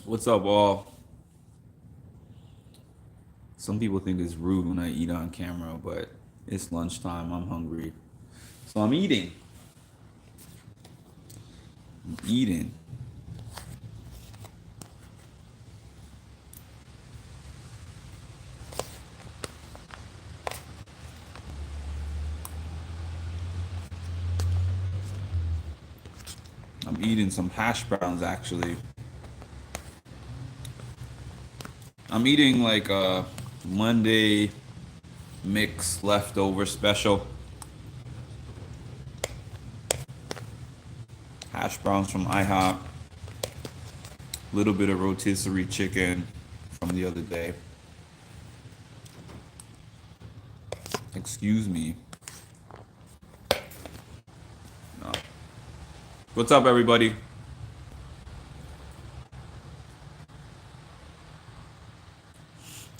What's up, all? Some people think it's rude when I eat on camera, but it's lunchtime. I'm hungry. So I'm eating. I'm eating. I'm eating some hash browns, actually. I'm eating like a Monday mix leftover special. Hash browns from IHOP. Little bit of rotisserie chicken from the other day. Excuse me. No. What's up, everybody?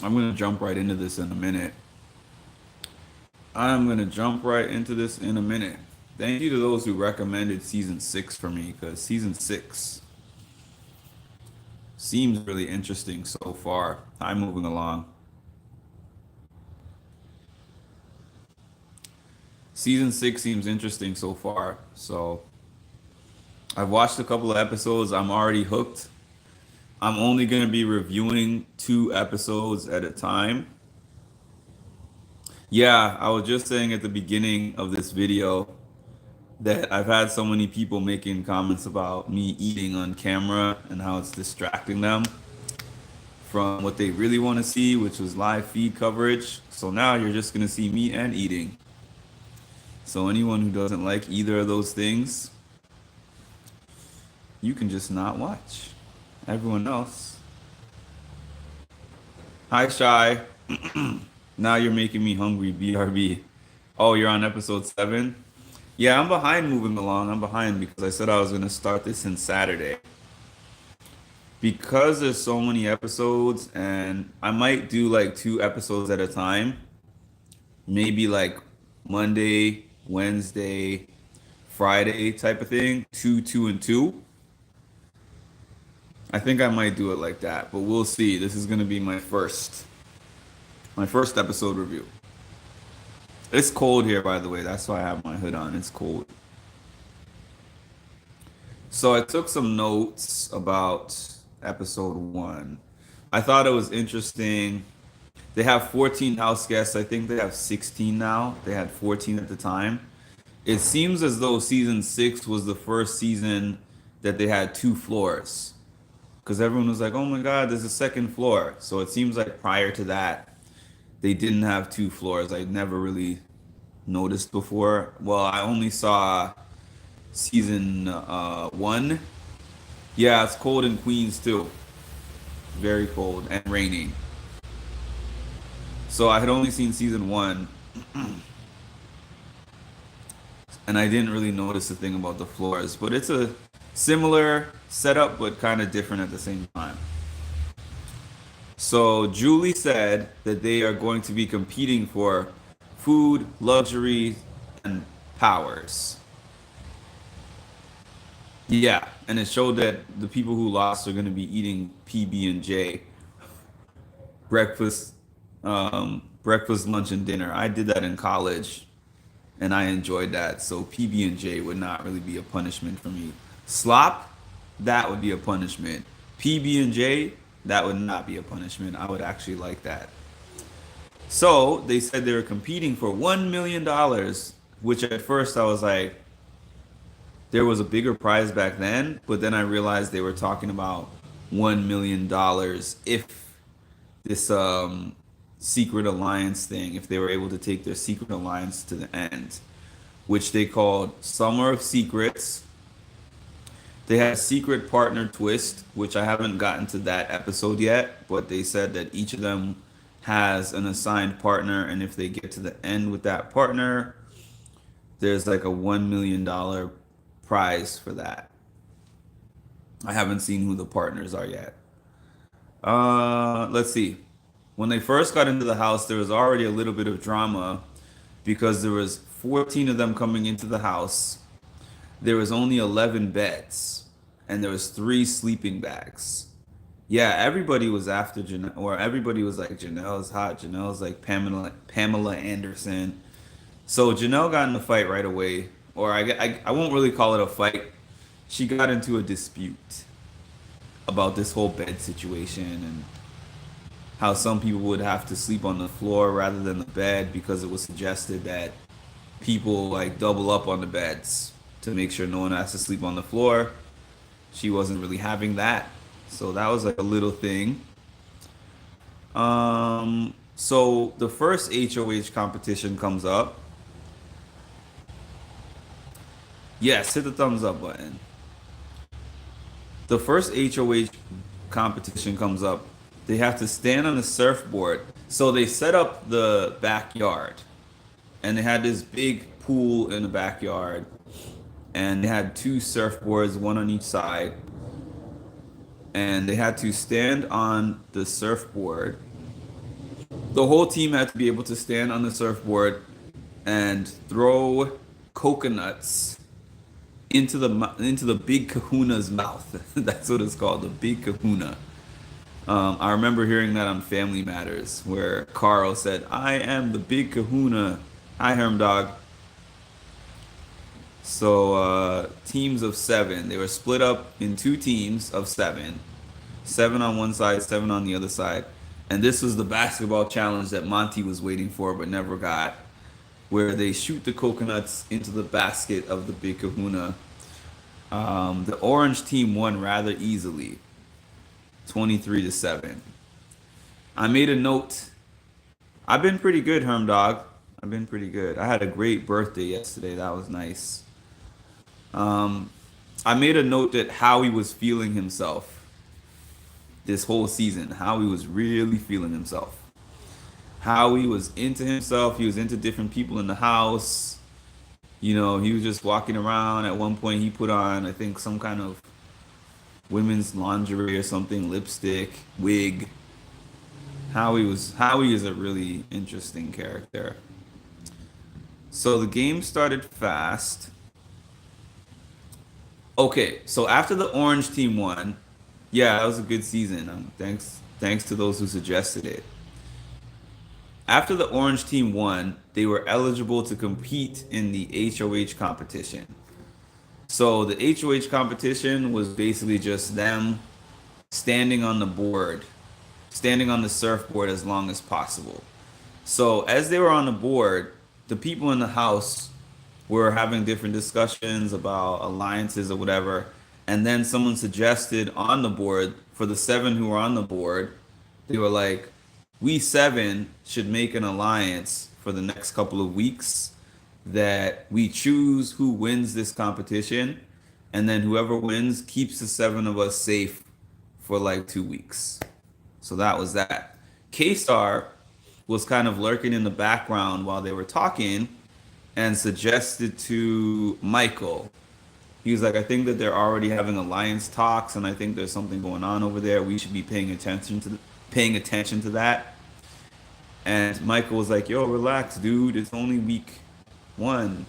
I'm gonna jump right into this in a minute. I'm gonna jump right into this in a minute. Thank you to those who recommended season 6 for me, because season 6 seems really interesting so far. I'm moving along. Season 6 seems interesting so far. So I've watched a couple of episodes. I'm already hooked. I'm only gonna be reviewing 2 episodes at a time. Yeah, I was just saying at the beginning of this video that I've had so many people making comments about me eating on camera and how it's distracting them from what they really want to see, which was live feed coverage. So now you're just going to see me and eating. So anyone who doesn't like either of those things, you can just not watch. Everyone else. Hi, Shy. Now you're making me hungry, BRB. Oh, you're on episode 7? Yeah, I'm behind moving along. I'm behind because I said I was going to start this in Saturday. Because there's so many episodes, and I might do like 2 episodes at a time. Maybe like Monday, Wednesday, Friday type of thing. Two, and two. I think I might do it like that, but we'll see. This is gonna be my first episode review. It's cold here, by the way. That's why I have my hood on. It's cold. So I took some notes about episode 1. I thought it was interesting. They have 14 house guests. I think they have 16 now. They had 14 at the time. It seems as though season 6 was the first season that they had 2 floors. Because everyone was like, oh my God, there's a second floor. So it seems like prior to that, they didn't have 2 floors. I never really noticed before. Well, I only saw season 1. Yeah, it's cold in Queens too. Very cold and raining. So I had only seen season 1, and I didn't really notice the thing about the floors. But it's a similar setup, but kind of different at the same time. So Julie said that they are going to be competing for food, luxury, and powers. Yeah, and it showed that the people who lost are going to be eating PB and J, breakfast, breakfast, lunch, and dinner. I did that in college, and I enjoyed that. So PB and J would not really be a punishment for me. Slop, that would be a punishment. PB and J, that would not be a punishment. I would actually like that. So they said they were competing for $1 million, which at first I was like, there was a bigger prize back then, but then I realized they were talking about $1 million if this secret alliance thing, if they were able to take their secret alliance to the end, which they called Summer of Secrets. They had Secret Partner Twist, which I haven't gotten to that episode yet, but they said that each of them has an assigned partner, and if they get to the end with that partner, there's like a $1 million prize for that. I haven't seen who the partners are yet. Let's see. When they first got into the house, there was already a little bit of drama because there was 14 of them coming into the house. There was only 11 beds, and there was 3 sleeping bags. Yeah, everybody was after Janelle, or everybody was like Janelle's hot. Janelle's like Pamela Anderson. So Janelle got in a fight right away, or I won't really call it a fight. She got into a dispute about this whole bed situation and how some people would have to sleep on the floor rather than the bed because it was suggested that people like double up on the beds to make sure no one has to sleep on the floor. She wasn't really having that. So that was like a little thing. So the first HOH competition comes up. Yes, hit the thumbs up button. The first HOH competition comes up. They have to stand on a surfboard. So they set up the backyard, and they had this big pool in the backyard, and they had two surfboards, one on each side, and they had to stand on the surfboard. The whole team had to be able to stand on the surfboard and throw coconuts into the big kahuna's mouth. That's what it's called, the big kahuna. I remember hearing that on Family Matters, where Carl said, "I am the big kahuna." Hi, Herm Dog. So, teams of seven. They were split up in two teams of seven. Seven on one side, seven on the other side. And this was the basketball challenge that Monty was waiting for but never got, where they shoot the coconuts into the basket of the big kahuna. The orange team won rather easily, 23-7. I made a note. I've been pretty good, Herm Dog. I've been pretty good. I had a great birthday yesterday. That was nice. Um, I made a note that how he was feeling himself this whole season, how he was really feeling himself, how he was into himself. He was into different people in the house. You know, he was just walking around. At one point, he put on, I think, some kind of women's lingerie or something, lipstick, wig. Howie is a really interesting character. So the game started fast. Okay, so after the orange team won, yeah, that was a good season. Thanks to those who suggested it. After the orange team won, they were eligible to compete in the HOH competition. So the HOH competition was basically just them standing on the board, standing on the surfboard as long as possible. So as they were on the board, the people in the house were having different discussions about alliances or whatever. And then someone suggested on the board, for the seven who were on the board, they were like, we seven should make an alliance for the next couple of weeks that we choose who wins this competition. And then whoever wins keeps the seven of us safe for like 2 weeks. So that was that. K-Star was kind of lurking in the background while they were talking and suggested to Michael. He was like, I think that they're already having alliance talks, and I think there's something going on over there. We should be paying attention to that. And Michael was like, yo, relax, dude. It's only week 1.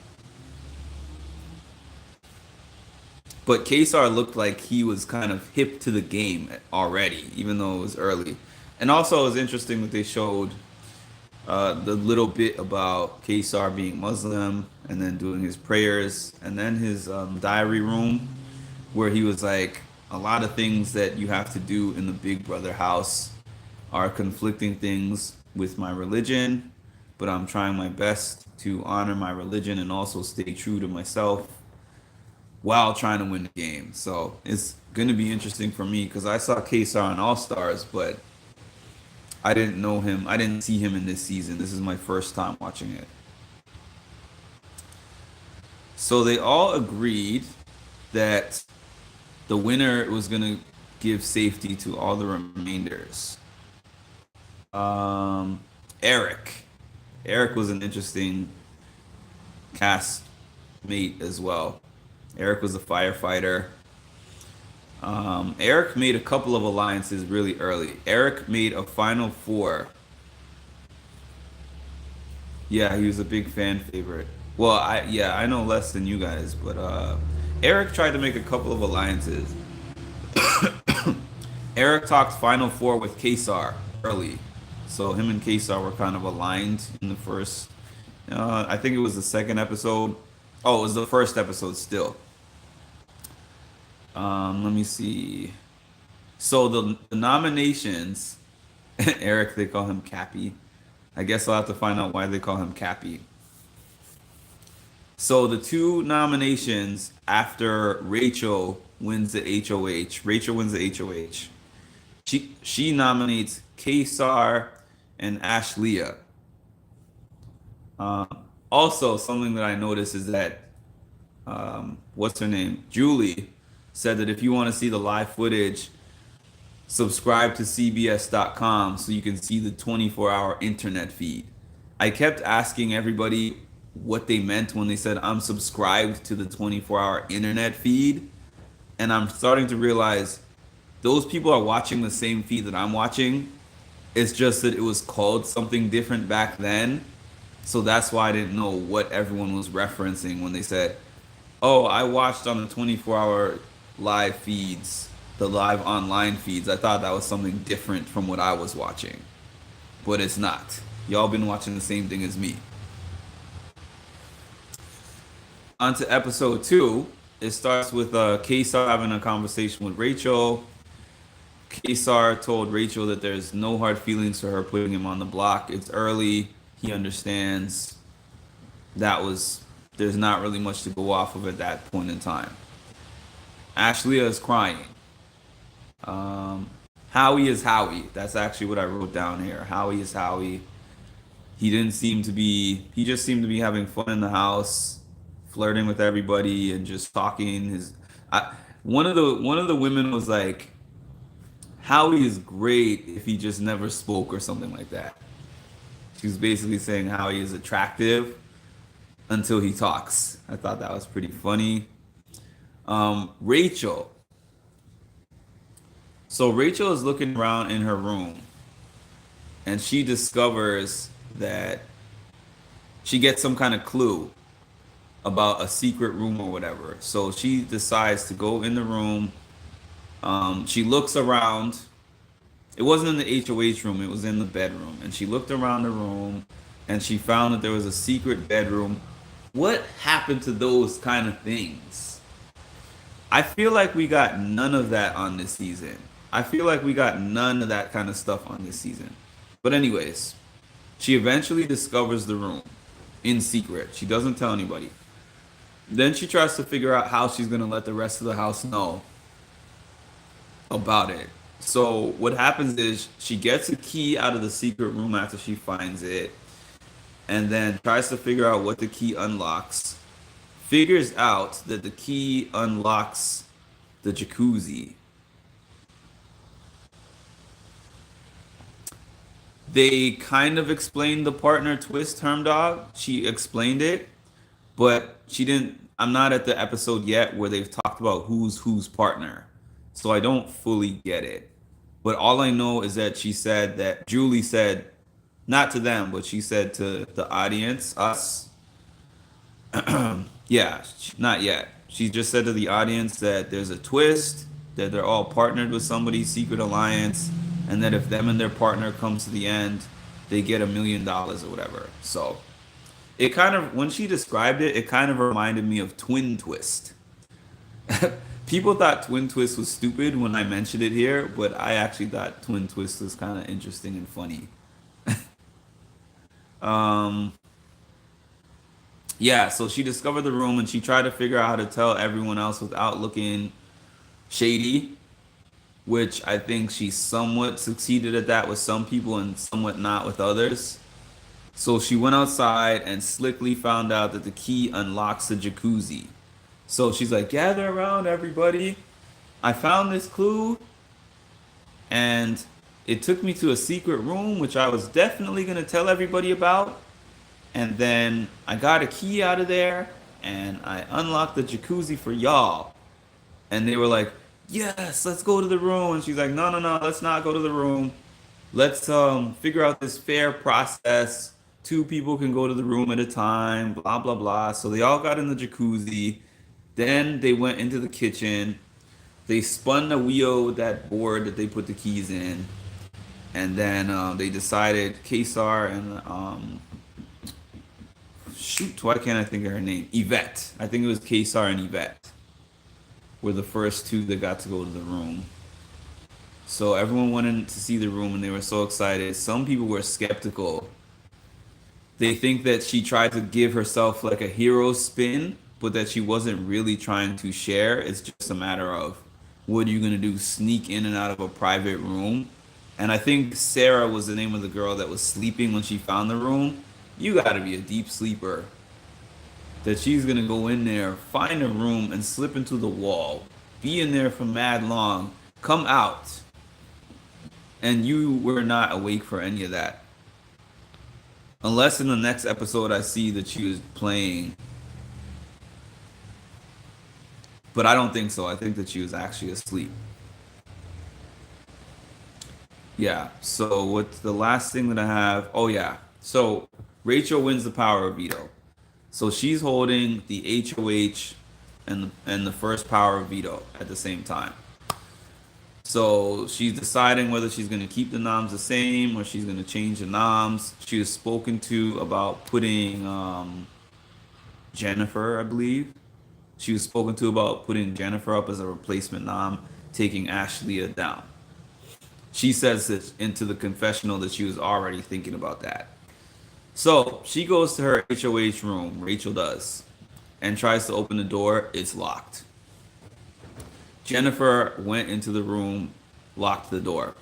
But Kesar looked like he was kind of hip to the game already, even though it was early. And also, it was interesting that they showed the little bit about Kesar being Muslim and then doing his prayers, and then his diary room where he was like, a lot of things that you have to do in the Big Brother house are conflicting things with my religion, but I'm trying my best to honor my religion and also stay true to myself while trying to win the game. So it's going to be interesting for me because I saw Kesar on All Stars, but I didn't know him. I didn't see him in this season. This is my first time watching it. So they all agreed that the winner was going to give safety to all the remainders. Eric. Eric was an interesting cast mate as well. Eric was a firefighter. Eric made a couple of alliances really early. Eric made a Final Four. Yeah, he was a big fan favorite. Well, I know less than you guys, but Eric tried to make a couple of alliances. Eric talked Final Four with Kesar early, so him and Kesar were kind of aligned in the first. I think it was the second episode. Oh, it was the first episode still. Let me see. So the nominations, Eric, they call him Cappy. I guess I'll have to find out why they call him Cappy. So the two nominations after Rachel wins the HOH, Rachel wins the HOH. She nominates Kesar and Ashleah. Um, Also, something that I noticed is that what's her name? Julie said that if you want to see the live footage, subscribe to CBS.com so you can see the 24-hour internet feed. I kept asking everybody what they meant when they said I'm subscribed to the 24-hour internet feed, and I'm starting to realize those people are watching the same feed that I'm watching. It's just that it was called something different back then. So that's why I didn't know what everyone was referencing when they said, "Oh, I watched on the 24-hour live feeds, the live online feeds." I thought that was something different from what I was watching, but it's not. Y'all been watching the same thing as me. On to episode two. It starts with Kesar having a conversation with Rachel. Kesar told Rachel that there's no hard feelings for her putting him on the block. It's early. He understands that was there's not really much to go off of at that point in time. Ashleah is crying. Um, Howie is Howie. That's actually what I wrote down here. Howie is Howie. He didn't seem to be. He just seemed to be having fun in the house, flirting with everybody and just talking. One of the women was like, "Howie is great if he just never spoke" or something like that. She was basically saying Howie is attractive until he talks. I thought that was pretty funny. Rachel. So Rachel is looking around in her room and she discovers that she gets some kind of clue about a secret room or whatever. So she decides to go in the room. She looks around. It wasn't in the HOH room, it was in the bedroom. And she looked around the room and she found that there was a secret bedroom. What happened to those kind of things? I feel like we got none of that on this season. I feel like we got none of that kind of stuff on this season. But anyways, she eventually discovers the room in secret. She doesn't tell anybody. Then she tries to figure out how she's going to let the rest of the house know about it. So what happens is she gets a key out of the secret room after she finds it and then tries to figure out what the key unlocks. Figures out that the key unlocks the jacuzzi. They kind of explained the partner twist, Herm Dog. She explained it, but she didn't. I'm not at the episode yet where they've talked about who's partner. So I don't fully get it. But all I know is that she said that Julie said, not to them, but she said to the audience, us, yeah, not yet. She just said to the audience that there's a twist, that they're all partnered with somebody's secret alliance, and that if them and their partner comes to the end, they get $1 million or whatever. So it kind of, when she described it, it kind of reminded me of Twin Twist. People thought Twin Twist was stupid when I mentioned it here, but I actually thought Twin Twist was kind of interesting and funny. Um, yeah, so she discovered the room and she tried to figure out how to tell everyone else without looking shady, which I think she somewhat succeeded at that with some people and somewhat not with others. So she went outside and slickly found out that the key unlocks the jacuzzi. So she's like, gather around, everybody. I found this clue, and it took me to a secret room, which I was definitely going to tell everybody about. And then I got a key out of there, and I unlocked the jacuzzi for y'all. And they were like, yes, let's go to the room. And she's like, no, no, no, let's not go to the room. Let's figure out this fair process. Two people can go to the room at a time, blah, blah, blah. So they all got in the jacuzzi. Then they went into the kitchen. They spun the wheel with that board that they put the keys in, and then they decided Kesar and shoot, why can't I think of her name? Yvette. I think it was Kesar and Yvette were the first two that got to go to the room. So everyone wanted to see the room, and they were so excited. Some people were skeptical. They think that she tried to give herself like a hero spin, but that she wasn't really trying to share. It's just a matter of what are you gonna do? Sneak in and out of a private room? And I think Sarah was the name of the girl that was sleeping when she found the room. You gotta be a deep sleeper. That she's gonna go in there, find a room, and slip into the wall, be in there for mad long, come out, and you were not awake for any of that. Unless in the next episode I see that she was playing. But I don't think so. I think that she was actually asleep. Yeah. So what's the last thing that I have? Oh yeah. So Rachel wins the power of veto. So she's holding the HOH and the first power of veto at the same time. So she's deciding whether she's going to keep the noms the same or she's going to change the noms. She was spoken to about putting Jennifer, I believe. She was spoken to about putting Jennifer up as a replacement nom, taking Ashley down. She says that into the confessional that she was already thinking about that. So she goes to her HOH room, Rachel does, and tries to open the door. It's locked. Jennifer went into the room, locked the door.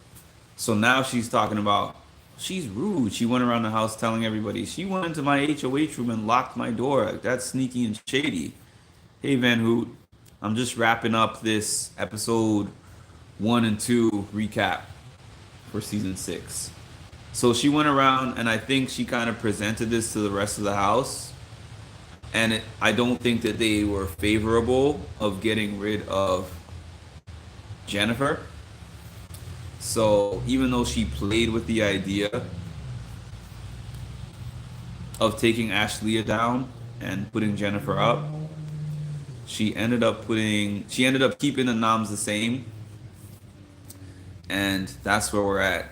So now she's talking about she's rude. She went around the house telling everybody she went into my HOH room and locked my door. Like, that's sneaky and shady. Hey Van Hoot, I'm just wrapping up this episode 1 and 2 recap for season 6. So she went around and I think she kind of presented this to the rest of the house. And I don't think that they were favorable of getting rid of Jennifer. So even though she played with the idea of taking Ashley down and putting Jennifer up, she ended up keeping the noms the same. And that's where we're at.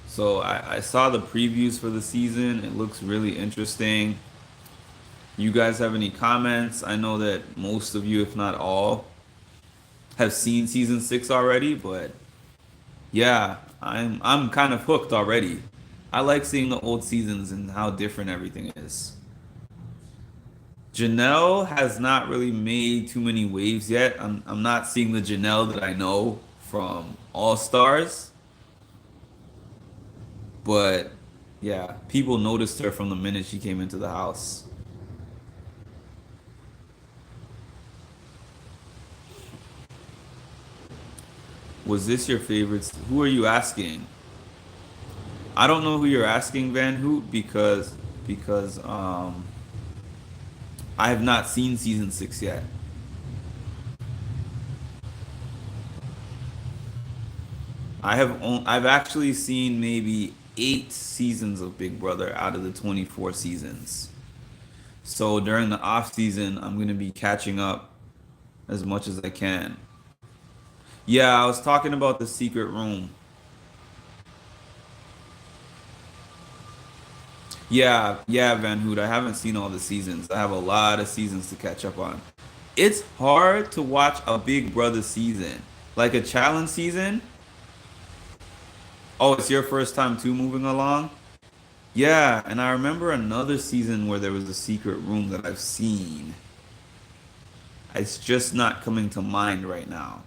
So I saw the previews for the season. It looks really interesting. You guys have any comments? I know that most of you, if not all, have seen season 6 already, but yeah, I'm kind of hooked already. I like seeing the old seasons and how different everything is. Janelle has not really made too many waves yet. I'm not seeing the Janelle that I know from All Stars. But yeah, people noticed her from the minute she came into the house. Was this your favorites? Who are you asking? I don't know who you're asking, Van Hoot, because I have not seen season 6 yet. I've actually seen maybe 8 seasons of Big Brother out of the 24 seasons. So during the off season, I'm gonna be catching up as much as I can. Yeah, I was talking about the secret room. Yeah, yeah, Van Hoot. I haven't seen all the seasons. I have a lot of seasons to catch up on. It's hard to watch a Big Brother season, like a challenge season. Oh, it's your first time too moving along? Yeah, and I remember another season where there was a secret room that I've seen. It's just not coming to mind right now.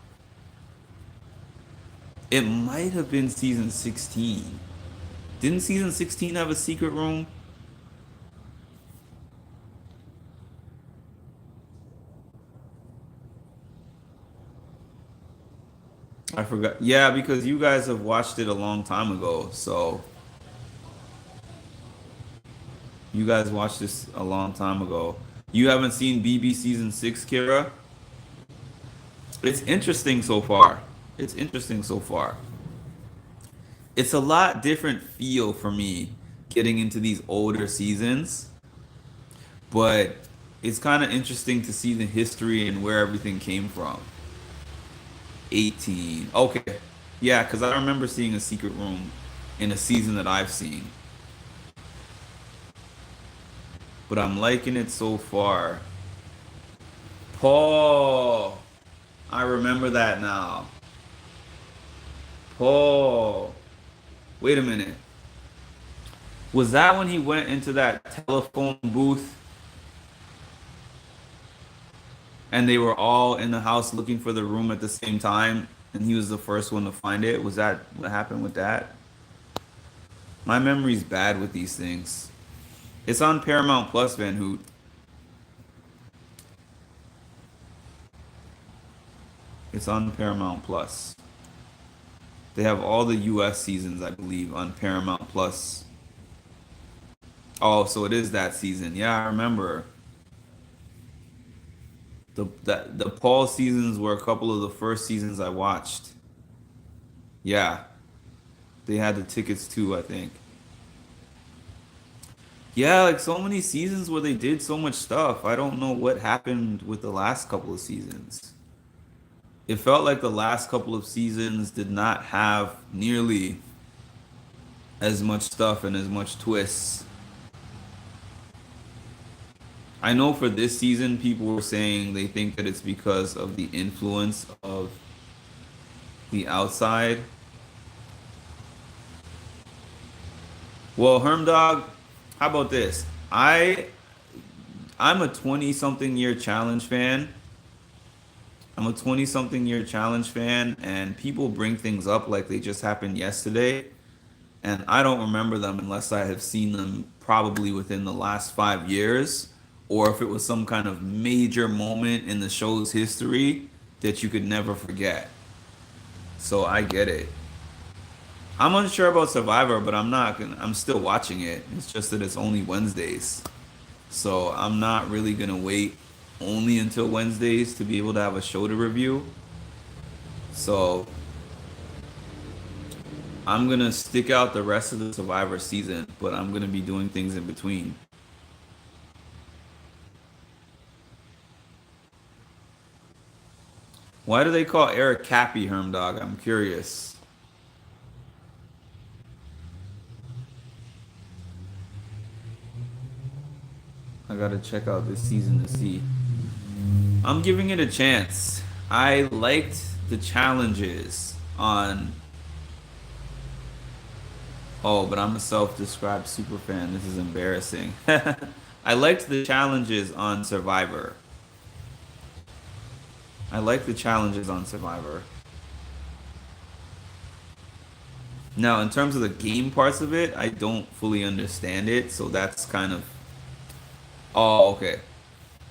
It might have been season 16. Didn't season 16 have a secret room? I forgot. Yeah, because you guys have watched it a long time ago. So you guys watched this a long time ago. You haven't seen BB season 6, Kira? It's interesting so far. It's interesting so far. It's a lot different feel for me getting into these older seasons, but it's kind of interesting to see the history and where everything came from. 18. Okay. Yeah, because I remember seeing a secret room in a season that I've seen. But I'm liking it so far. Paul. I remember that now. Paul. Wait a minute. Was that when he went into that telephone booth and they were all in the house looking for the room at the same time and he was the first one to find it? Was that what happened with that? My memory's bad with these things. It's on Paramount Plus, Van Hoot. It's on Paramount Plus. They have all the US seasons, I believe, on Paramount Plus. Oh, so it is that season. Yeah, I remember. The Paul seasons were a couple of the first seasons I watched. Yeah, they had the tickets too, I think. Yeah, like so many seasons where they did so much stuff. I don't know what happened with the last couple of seasons. It felt like the last couple of seasons did not have nearly as much stuff and as much twists. I know for this season, people were saying they think that it's because of the influence of the outside. Well, Hermdog, how about this? I'm a 20 something year challenge fan. I'm a 20 something year challenge fan, and people bring things up like they just happened yesterday. And I don't remember them unless I have seen them probably within the last 5 years, or if it was some kind of major moment in the show's history that you could never forget. So I get it. I'm unsure about Survivor, but I'm still watching it. It's just that it's only Wednesdays. So I'm not really gonna wait only until Wednesdays to be able to have a show to review. So I'm gonna stick out the rest of the Survivor season, but I'm gonna be doing things in between. Why do they call Eric Cappy Hermdog? I'm curious. I gotta check out this season to see. I'm giving it a chance. I liked the challenges on. Oh, but I'm a self-described super fan. This is embarrassing. I liked the challenges on Survivor. I like the challenges on Survivor. Now, in terms of the game parts of it, I don't fully understand it, so that's kind of. Oh, okay.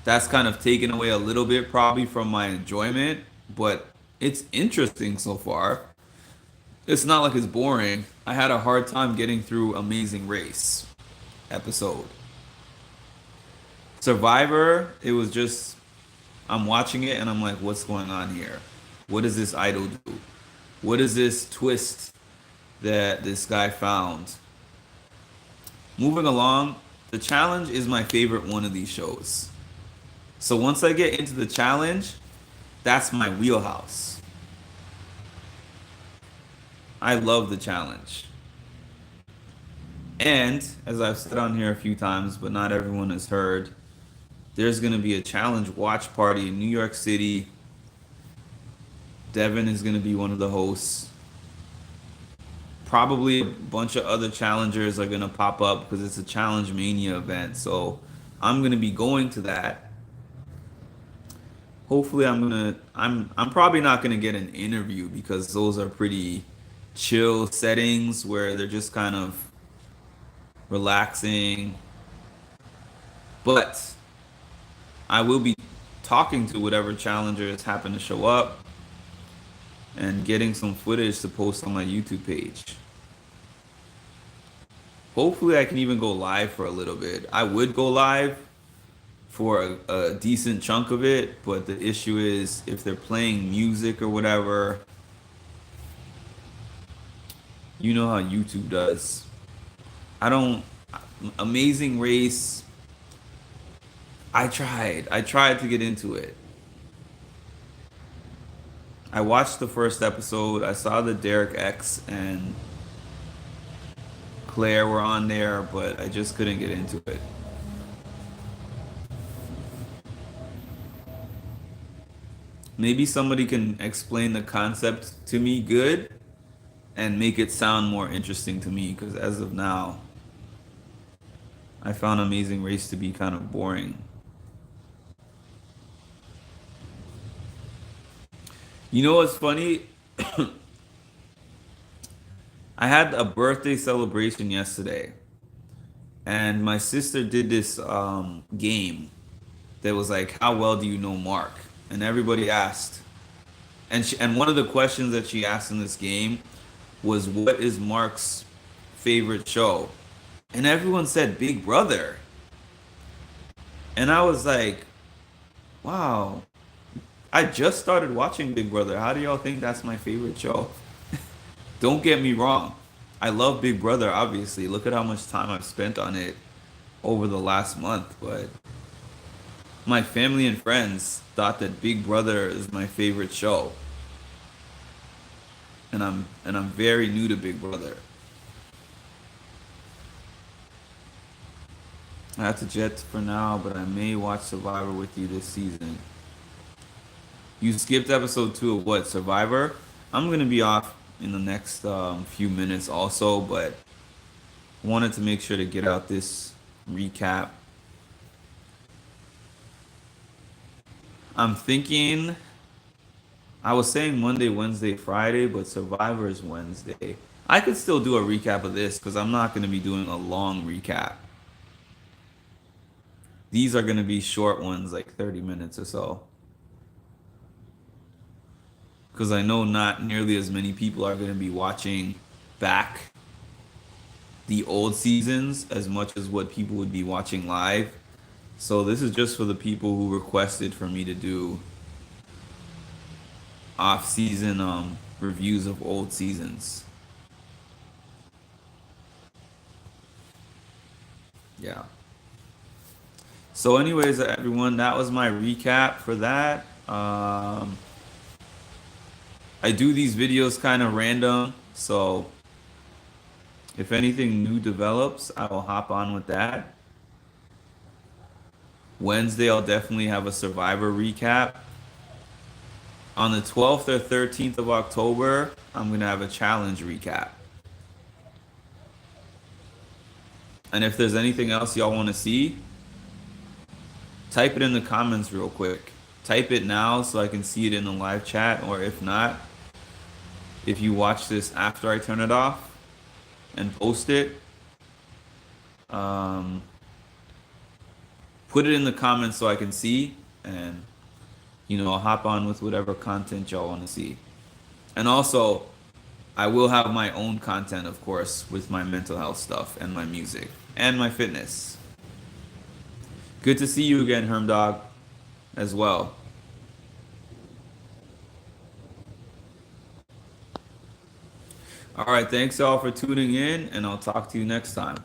That's kind of taken away a little bit probably from my enjoyment, but it's interesting so far. It's not like it's boring. I had a hard time getting through Amazing Race episode. Survivor, it was just I'm watching it and I'm like, what's going on here? What does this idol do? What is this twist that this guy found? Moving along, the challenge is my favorite one of these shows. So once I get into the challenge, that's my wheelhouse. I love the challenge. And as I've said on here a few times, but not everyone has heard, there's going to be a challenge watch party in New York City. Devin is going to be one of the hosts. Probably a bunch of other challengers are going to pop up because it's a Challenge Mania event. So I'm going to be going to that. Hopefully I'm probably not going to get an interview because those are pretty chill settings where they're just kind of relaxing. But I will be talking to whatever challengers happen to show up and getting some footage to post on my YouTube page. Hopefully I can even go live for a little bit. I would go live for a decent chunk of it, but the issue is if they're playing music or whatever, you know how YouTube does. I don't Amazing Race I tried to get into it. I watched the first episode. I saw that Derek X and Claire were on there, but I just couldn't get into it. Maybe somebody can explain the concept to me good and make it sound more interesting to me, because as of now, I found Amazing Race to be kind of boring. You know what's funny? I had a birthday celebration yesterday, and my sister did this game that was like, "How well do you know Mark?" And everybody asked, and one of the questions that she asked in this game was, "What is Mark's favorite show?" And everyone said Big Brother, and I was like, "Wow, I just started watching Big Brother. How do y'all think that's my favorite show?" Don't get me wrong. I love Big Brother, obviously. Look at how much time I've spent on it over the last month. But my family and friends thought that Big Brother is my favorite show. And I'm very new to Big Brother. I have to jet for now, but I may watch Survivor with you this season. You skipped episode 2 of what? Survivor? I'm gonna be off in the next few minutes also, but wanted to make sure to get out this recap. I'm thinking I was saying Monday, Wednesday, Friday, but Survivor is Wednesday. I could still do a recap of this because I'm not going to be doing a long recap. These are going to be short ones, like 30 minutes or so. Because I know not nearly as many people are going to be watching back the old seasons as much as what people would be watching live. So this is just for the people who requested for me to do off-season reviews of old seasons. Yeah. So, anyways, everyone, that was my recap for that. I do these videos kind of random, so if anything new develops, I will hop on with that. Wednesday, I'll definitely have a Survivor recap. On the 12th or 13th of October, I'm going to have a challenge recap. And if there's anything else y'all want to see, type it in the comments real quick. Type it now so I can see it in the live chat, or if not, if you watch this after I turn it off and post it, um, put it in the comments so I can see, and I'll hop on with whatever content y'all want to see. And also, I will have my own content, of course, with my mental health stuff and my music and my fitness. Good to see you again, Hermdog, as well. All right, thanks all for tuning in, and I'll talk to you next time.